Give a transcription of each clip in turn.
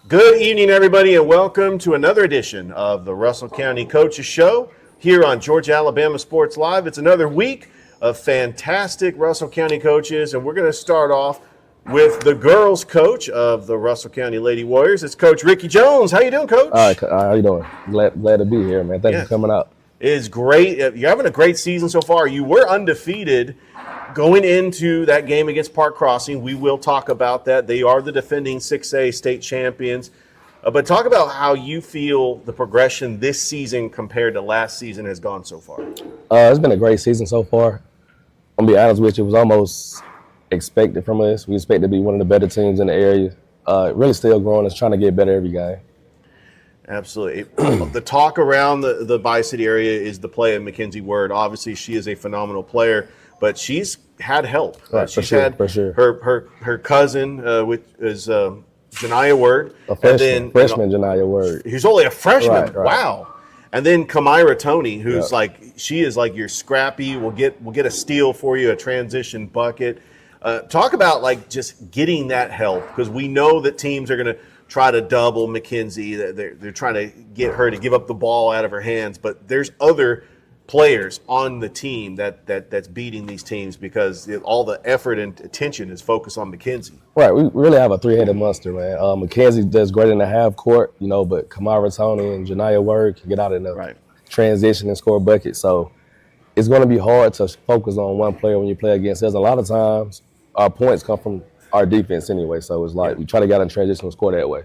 Good evening, everybody, and welcome to another edition of the Russell County Coaches Show here on Georgia Alabama Sports Live. It's another week of fantastic Russell County coaches, and we're going to start off with the girls' coach of the Russell County Lady Warriors. It's Coach Rickey Jones. How you doing, Coach? All right, how you doing? Glad to be here, man. Thanks for coming out. It is great. You're having a great season so far. You were undefeated going into that game against Park Crossing. We will talk about that. They are the defending 6A state champions. But talk about how you feel the progression this season compared to last season has gone so far. It's been a great season so far. I'm going to be honest with you, it was almost expected from us. We expect to be one of the better teams in the area. Really still growing. It's trying to get better every game. Absolutely. The talk around the Bi-City area is the play of Mackenzie Word. Obviously, she is a phenomenal player, but she's had help. She's had her cousin, which is Janiah Word. A freshman, Janiah Word. Who's only a freshman. Right. Wow. And then Kamira Tony, who's she is like your scrappy. We'll get a steal for you, a transition bucket. Talk about just getting that help, because we know that teams are going to try to double Mackenzie. They're trying to get her to give up the ball out of her hands, but there's other players on the team that's beating these teams because all the effort and attention is focused on Mackenzie. Right, we really have a three-headed monster, man. Mackenzie does great in the half court, but Kamira Tony and Janiah Word can get out in the transition and score buckets. So it's going to be hard to focus on one player when you play against us. A lot of times our points come from our defense anyway, so it's like we try to get in transition and score that way.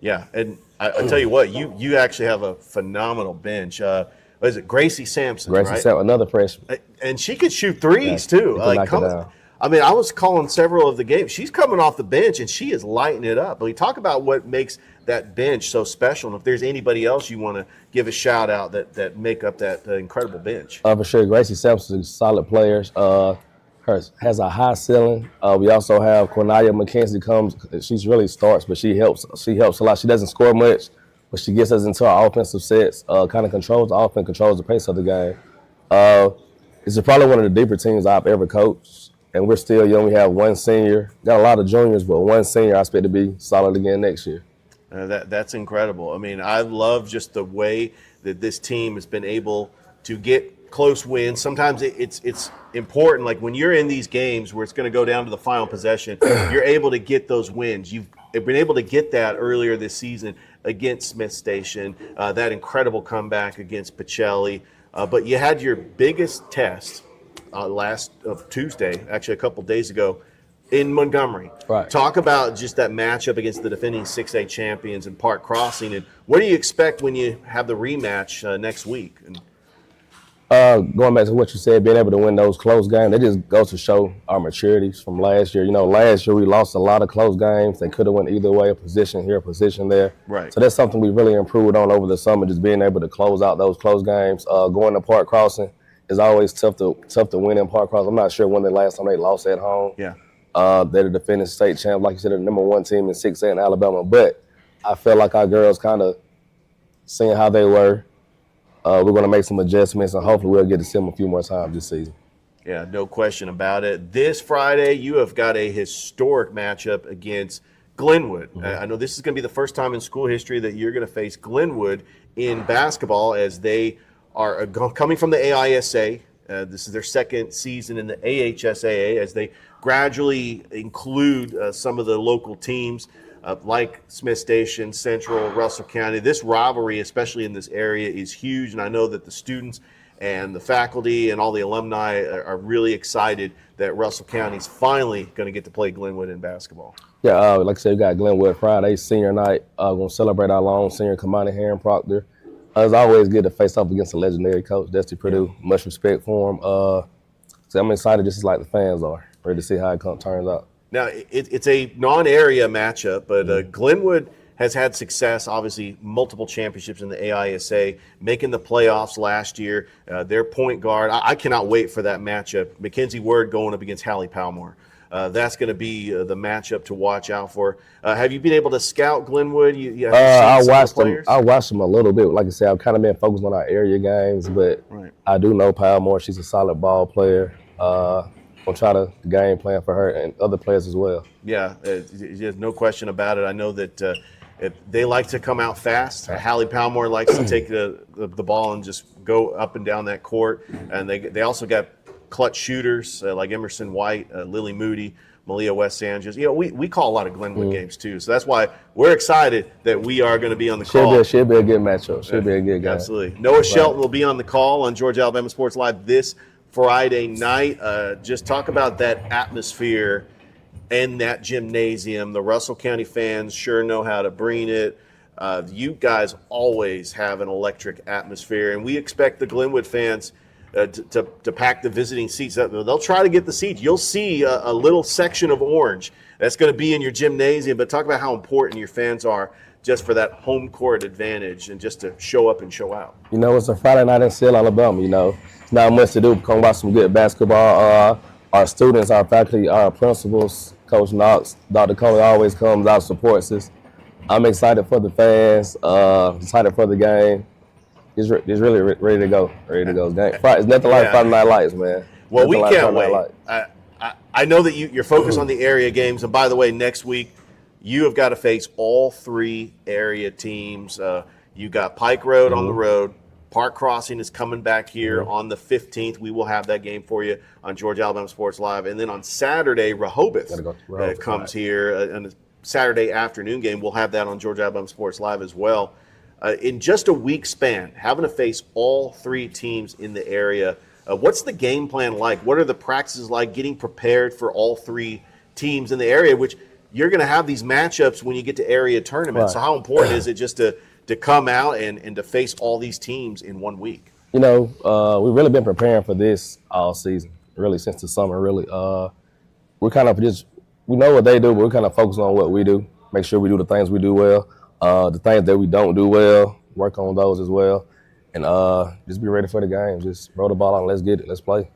Yeah, and I tell you what, you actually have a phenomenal bench. What is it, Gracie Sampson? Gracie Sampson, another freshman, and she could shoot threes too. I mean, I was calling several of the games. She's coming off the bench and she is lighting it up. But we talk about what makes that bench so special, and if there's anybody else you want to give a shout out that make up that incredible bench. For sure, Gracie Sampson is a solid player. Has a high ceiling. We also have Cornelia McKenzie she really starts, but she helps a lot. She doesn't score much, but she gets us into our offensive sets, kind of controls the offense, controls the pace of the game. It's probably one of the deeper teams I've ever coached, and we're still young. We have one senior, got a lot of juniors, but one senior I expect to be solid again next year. That's incredible. I mean, I love just the way that this team has been able to get close wins. Sometimes it's important, like when you're in these games where it's going to go down to the final possession, you're able to get those wins. You've been able to get that earlier this season against Smith Station, that incredible comeback against Pacelli. But you had your biggest test last Tuesday, actually a couple days ago, in Montgomery. Right. Talk about just that matchup against the defending 6A champions in Park Crossing, and what do you expect when you have the rematch next week? Going back to what you said, being able to win those close games, it just goes to show our maturities from last year. Last year we lost a lot of close games. They could have went either way, a position here, a position there. Right. So that's something we really improved on over the summer, just being able to close out those close games. Going to Park Crossing is always tough to win in Park Crossing. I'm not sure when the last time they lost at home. Yeah. They're the defending state champs, like you said, the number one team in 6A in Alabama. But I feel like our girls kind of seeing how they were. We're going to make some adjustments, and hopefully we'll get to see them a few more times this season. Yeah, no question about it. This Friday, you have got a historic matchup against Glenwood. Mm-hmm. I know this is going to be the first time in school history that you're going to face Glenwood in basketball, as they are coming from the AISA. This is their second season in the AHSAA, as they gradually include some of the local teams. Like Smith Station, Central, Russell County. This rivalry, especially in this area, is huge, and I know that the students and the faculty and all the alumni are really excited that Russell County's finally going to get to play Glenwood in basketball. Yeah, like I said, we got Glenwood Friday, senior night. Going to celebrate our lone senior, Kamani Heron Proctor. It's always good to face off against a legendary coach, Dusty Purdue. Much respect for him. So I'm excited just like the fans are, ready to see how it turns out. Now, it's a non-area matchup, but Glenwood has had success, obviously multiple championships in the AISA, making the playoffs last year. Their point guard, I cannot wait for that matchup. Mackenzie Word going up against Hallie Palmore. That's going to be the matchup to watch out for. Have you been able to scout Glenwood? I watched them. I watched them a little bit. Like I said, I've kind of been focused on our area games, but I do know Palmore. She's a solid ball player. gonna try to game plan for her and other players as well. Yeah, there's no question about it. I know that they like to come out fast. Hallie Palmore likes to take the ball and just go up and down that court. And they also got clutch shooters like Emerson White, Lily Moody, Malia West Sanchez. We call a lot of Glenwood games too. So that's why we're excited that we are going to be on the call. Should be a good matchup. Should be a good game. Absolutely. Noah Shelton will be on the call on Georgia Alabama Sports Live this Friday night. Just talk about that atmosphere and that gymnasium. The Russell County fans sure know how to bring it. You guys always have an electric atmosphere, and we expect the Glenwood fans to pack the visiting seats. They'll try to get the seats. You'll see a little section of orange that's going to be in your gymnasium, but talk about how important your fans are just for that home court advantage and just to show up and show out. It's a Friday night in Seal, Alabama. It's not much to do. Come watch some good basketball. Our students, our faculty, our principals, Coach Knox, Dr. Coley always comes out, supports us. I'm excited for the fans, excited for the game. It's really ready to go. It's nothing like Friday Night Lights, man. Well, we can't wait. I know that you're focused on the area games. And by the way, next week, you have got to face all 3 area teams. You got Pike Road on the road. Park Crossing is coming back here on the 15th. We will have that game for you on Georgia Alabama Sports Live. And then on Saturday, Rehoboth comes here. And the Saturday afternoon game, we'll have that on Georgia Alabama Sports Live as well. In just a week span, having to face all 3 teams in the area, what's the game plan like? What are the practices like getting prepared for all 3 teams in the area, which you're going to have these matchups when you get to area tournaments. Right. So how important is it just to come out and to face all these teams in 1 week? We've really been preparing for this all season, really since the summer, really. We're kind of we know what they do, but we're kind of focused on what we do, make sure we do the things we do well. The things that we don't do well, work on those as well, and just be ready for the game. Just roll the ball out and let's get it. Let's play.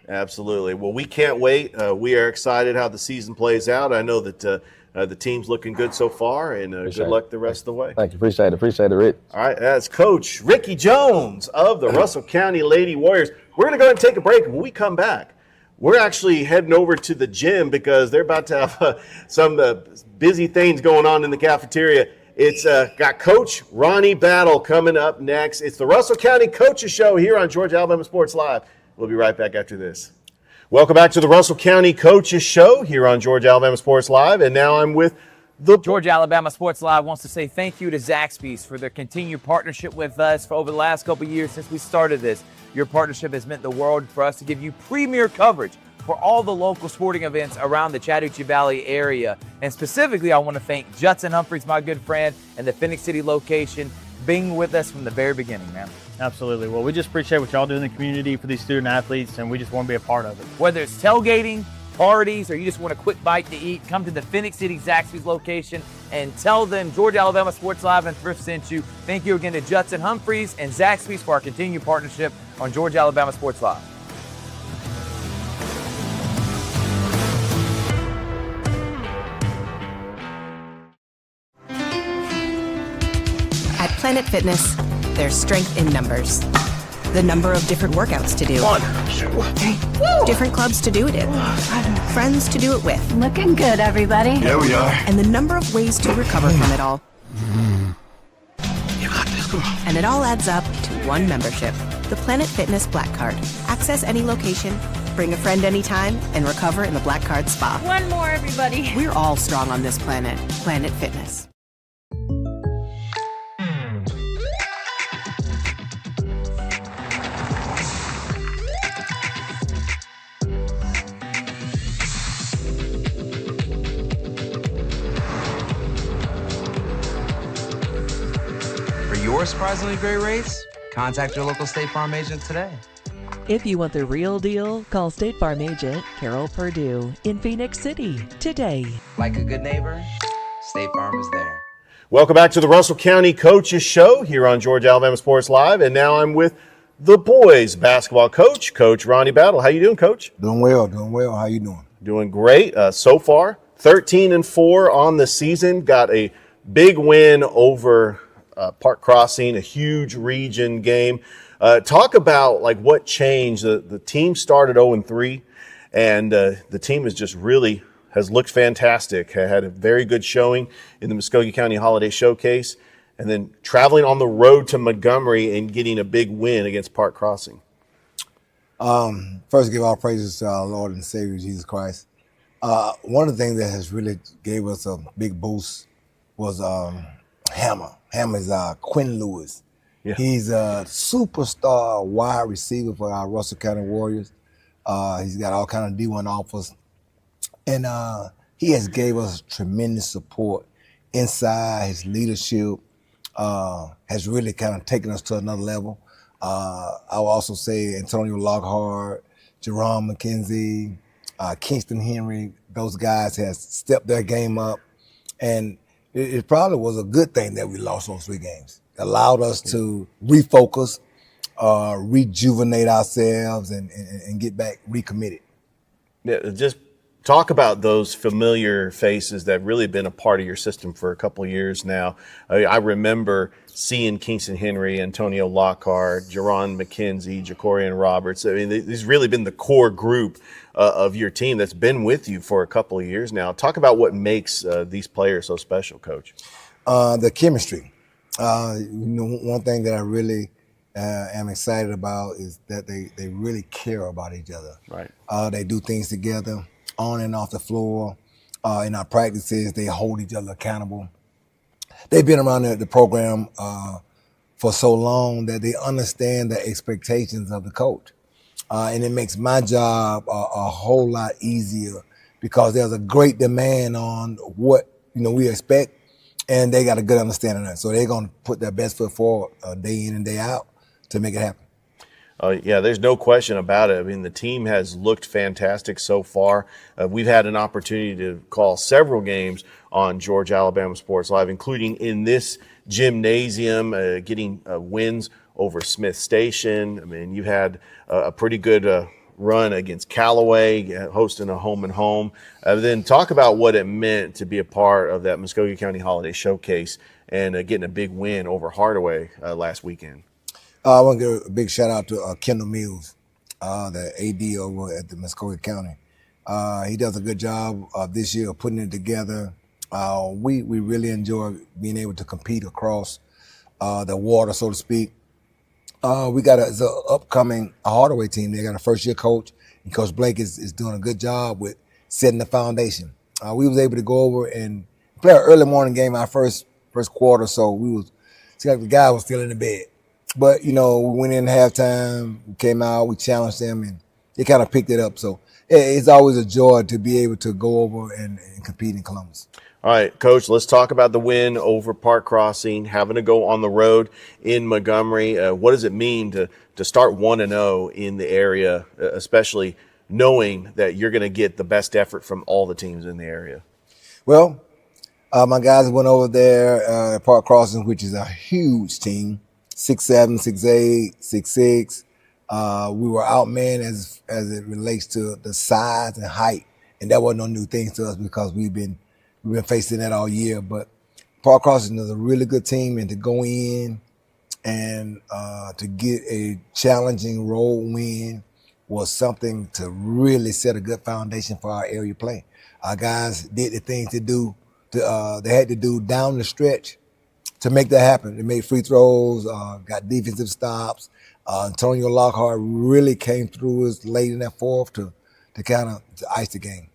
Absolutely. Well, we can't wait. We are excited how the season plays out. I know that the team's looking good so far, and good luck the rest of the way. Thank you. Appreciate it, Rick. All right, that's Coach Rickey Jones of the Russell County Lady Warriors. We're going to go ahead and take a break. When we come back, we're actually heading over to the gym because they're about to have some busy things going on in the cafeteria. It's got Coach Ronnie Batte coming up next. It's the Russell County Coaches Show here on Georgia Alabama Sports Live. We'll be right back after this. Welcome back to the Russell County Coaches Show here on Georgia Alabama Sports Live. And now I'm with the Georgia Alabama Sports Live wants to say thank you to Zaxby's for their continued partnership with us for over the last couple of years since we started this. Your partnership has meant the world for us to give you premier coverage for all the local sporting events around the Chattahoochee Valley area. And specifically, I want to thank Judson Humphreys, my good friend, and the Phoenix City location being with us from the very beginning, man. Absolutely. Well, we just appreciate what y'all do in the community for these student athletes, and we just want to be a part of it. Whether it's tailgating, parties, or you just want a quick bite to eat, come to the Phoenix City Zaxby's location and tell them Georgia Alabama Sports Live and Thrift sent you. Thank you again to Judson Humphreys and Zaxby's for our continued partnership on Georgia Alabama Sports Live. At Planet Fitness, there's strength in numbers. The number of different workouts to do. 1, 2, different clubs to do it in. Friends to do it with. Looking good, everybody. There we are. And the number of ways to recover from it all. You got this, girl. And it all adds up to one membership. The Planet Fitness Black Card. Access any location, bring a friend anytime, and recover in the Black Card Spa. One more, everybody. We're all strong on this planet. Planet Fitness. Your surprisingly great rates? Contact your local State Farm agent today. If you want the real deal, call State Farm agent Carol Perdue in Phoenix City today. Like a good neighbor, State Farm is there. Welcome back to the Russell County Coaches Show here on Georgia Alabama Sports Live. And now I'm with the boys basketball coach, Coach Ronnie Batte. How you doing, Coach? Doing well. How you doing? Doing great. So far, 13-4 on the season. Got a big win over Park Crossing, a huge region game. Talk about like what changed. The team started 0-3, and the team has looked fantastic. Had a very good showing in the Muskogee County Holiday Showcase, and then traveling on the road to Montgomery and getting a big win against Park Crossing. First, give all praises to our Lord and Savior Jesus Christ. One of the things that has really gave us a big boost was Hammer. Hammer is Quinn Lewis. Yeah. He's a superstar wide receiver for our Russell County Warriors. He's got all kind of D1 offers, and he has gave us tremendous support inside. His leadership has really kind of taken us to another level. I will also say Antonio Lockhart, Jerome McKenzie, Kingston Henry, those guys has stepped their game up, and it probably was a good thing that we lost those 3 games. It allowed us to refocus, rejuvenate ourselves, and get back recommitted. Yeah, just talk about those familiar faces that really been a part of your system for a couple of years now. I remember seeing Kingston Henry, Antonio Lockhart, Jerron McKenzie, Jacorian Roberts. I mean, these really been the core group of your team that's been with you for a couple of years now. Talk about what makes these players so special, Coach. The chemistry. One thing that I really am excited about is that they really care about each other. Right. They do things together on and off the floor. In our practices, they hold each other accountable. They've been around the program for so long that they understand the expectations of the coach. And it makes my job a whole lot easier because there's a great demand on what we expect, and they got a good understanding of that. So they're going to put their best foot forward day in and day out to make it happen. Yeah, there's no question about it. I mean, the team has looked fantastic so far. We've had an opportunity to call several games on Georgia Alabama Sports Live, including in this gymnasium, getting wins over Smith Station. I mean, you've had a pretty good run against Callaway, hosting a home and home. Then talk about what it meant to be a part of that Muskogee County Holiday Showcase and getting a big win over Hardaway last weekend. I want to give a big shout out to Kendall Mills, the AD over at the Muskogee County. He does a good job this year of putting it together. We really enjoy being able to compete across the water, so to speak. We got an upcoming Hardaway team. They got a first-year coach, and Coach Blake is doing a good job with setting the foundation. We was able to go over and play an early morning game our first quarter, so it's like the guy was still in the bed. But, we went in halftime, we came out, we challenged them, and they kind of picked it up. So it's always a joy to be able to go over and compete in Columbus. All right, Coach, let's talk about the win over Park Crossing, having to go on the road in Montgomery. What does it mean to start 1-0 in the area, especially knowing that you're going to get the best effort from all the teams in the area? Well, my guys went over there at Park Crossing, which is a huge team. 6'7", 6'8", 6'6". We were outmanned as it relates to the size and height, and that wasn't no new thing to us because we've been facing that all year. But Park Crossing is a really good team, and to go in and to get a challenging road win was something to really set a good foundation for our area play. Our guys did the things they had to do down the stretch to make that happen. They made free throws, got defensive stops. Antonio Lockhart really came through us late in that fourth to kind of ice the game.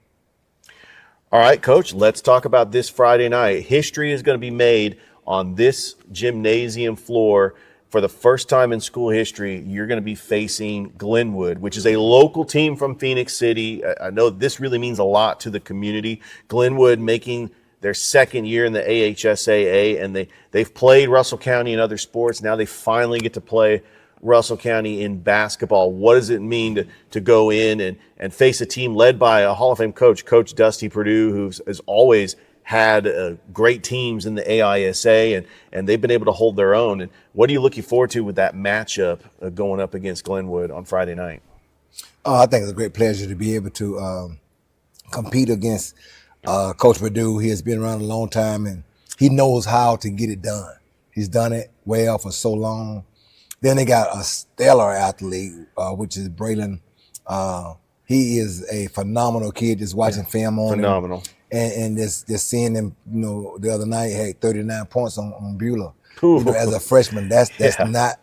All right, Coach, let's talk about this Friday night. History is going to be made on this gymnasium floor. For the first time in school history, you're going to be facing Glenwood, which is a local team from Phoenix City. I know this really means a lot to the community. Glenwood making their second year in the AHSAA, and they've played Russell County in other sports. Now they finally get to play Russell County in basketball. What does it mean to go in and face a team led by a Hall of Fame coach, Coach Dusty Perdue, who has always had great teams in the AISA, and they've been able to hold their own. And what are you looking forward to with that matchup going up against Glenwood on Friday night? I think it's a great pleasure to be able to compete against Coach Perdue. He has been around a long time, and he knows how to get it done. He's done it well for so long. Then they got a stellar athlete, which is Braylon. he is a phenomenal kid. Just watching film on him. Phenomenal. And just seeing him, the other night he had 39 points on Beulah. Ooh. As a freshman, that's Yeah.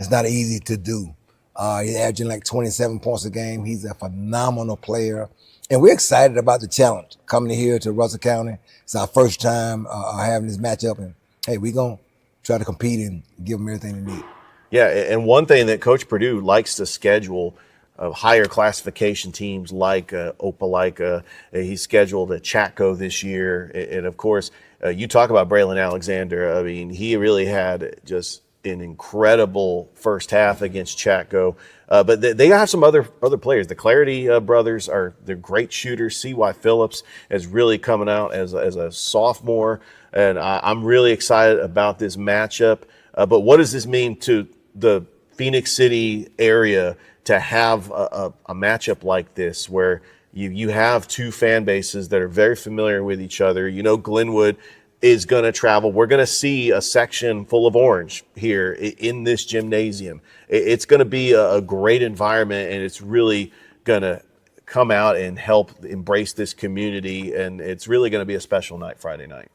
not easy to do. He's averaging like 27 points a game. He's a phenomenal player, and we're excited about the challenge coming here to Russell County. It's our first time having this matchup, and hey, we're gonna try to compete and give them everything they need. Yeah, and one thing that Coach Purdue likes to schedule higher classification teams like Opelika. He scheduled a Chatco this year. And of course, you talk about Braylon Alexander. I mean, he really had just an incredible first half against Chatco. But they have some other players. The Clarity brothers they're great shooters. C.Y. Phillips is really coming out as a sophomore. And I'm really excited about this matchup. But what does this mean to the Phoenix City area to have a matchup like this where you have two fan bases that are very familiar with each other? Glenwood is going to travel. We're going to see a section full of orange here in this gymnasium. It's going to be a great environment, and it's really going to come out and help embrace this community, and it's really going to be a special night Friday night.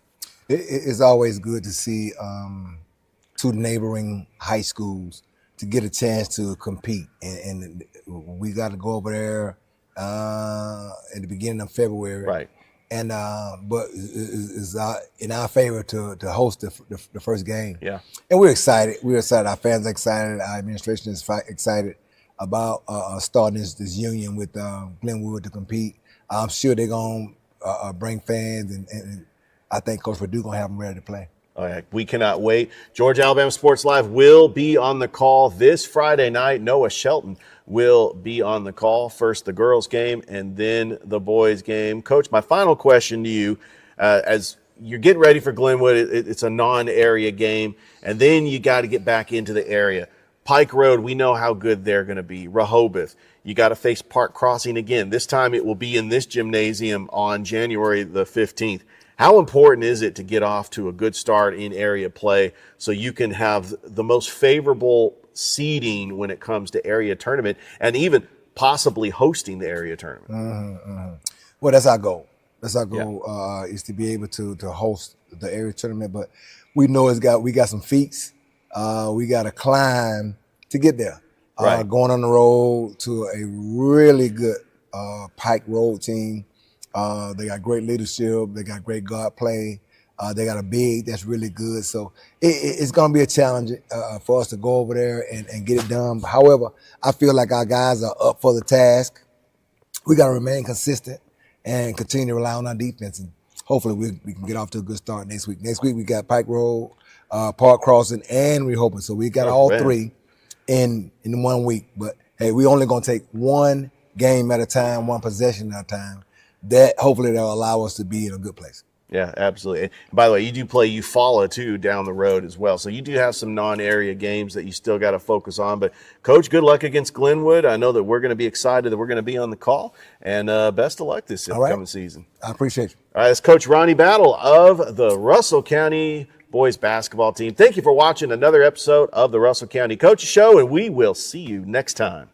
It's always good to see two neighboring high schools to get a chance to compete, and we got to go over there at the beginning of February, right? And but it's in our favor to host the first game. Yeah, and we're excited. We're excited. Our fans are excited. Our administration is excited about starting this union with Glenwood to compete. I'm sure they're gonna bring fans, and I think Coach Purdue gonna have them ready to play. All right, we cannot wait. Georgia Alabama Sports Live will be on the call this Friday night. Noah Shelton will be on the call. First the girls game and then the boys game. Coach, my final question to you, as you're getting ready for Glenwood, it's a non-area game, and then you got to get back into the area. Pike Road, we know how good they're going to be. Rehoboth, you got to face Park Crossing again. This time it will be in this gymnasium on January the 15th. How important is it to get off to a good start in area play so you can have the most favorable seeding when it comes to area tournament and even possibly hosting the area tournament? Well, that's our goal. That's our goal, is to be able to host the area tournament. But we know we got some feats. We got to climb to get there. Right. Going on the road to a really good Pike Road team. They got great leadership. They got great guard play. They got a big that's really good. So it's going to be a challenge for us to go over there and get it done. However, I feel like our guys are up for the task. We got to remain consistent and continue to rely on our defense. And hopefully we can get off to a good start next week. Next week we got Pike Road, Park Crossing, and Rehoboth. So we got all three in 1 week. But, hey, we only going to take one game at a time, one possession at a time. That hopefully that'll allow us to be in a good place. Yeah, absolutely. And by the way, you do play Eufaula too down the road as well. So you do have some non-area games that you still got to focus on. But Coach, good luck against Glenwood. I know that we're going to be excited that we're going to be on the call, and best of luck this upcoming season. I appreciate you. All right, it's Coach Ronnie Batte of the Russell County boys basketball team. Thank you for watching another episode of the Russell County Coaches Show, and we will see you next time.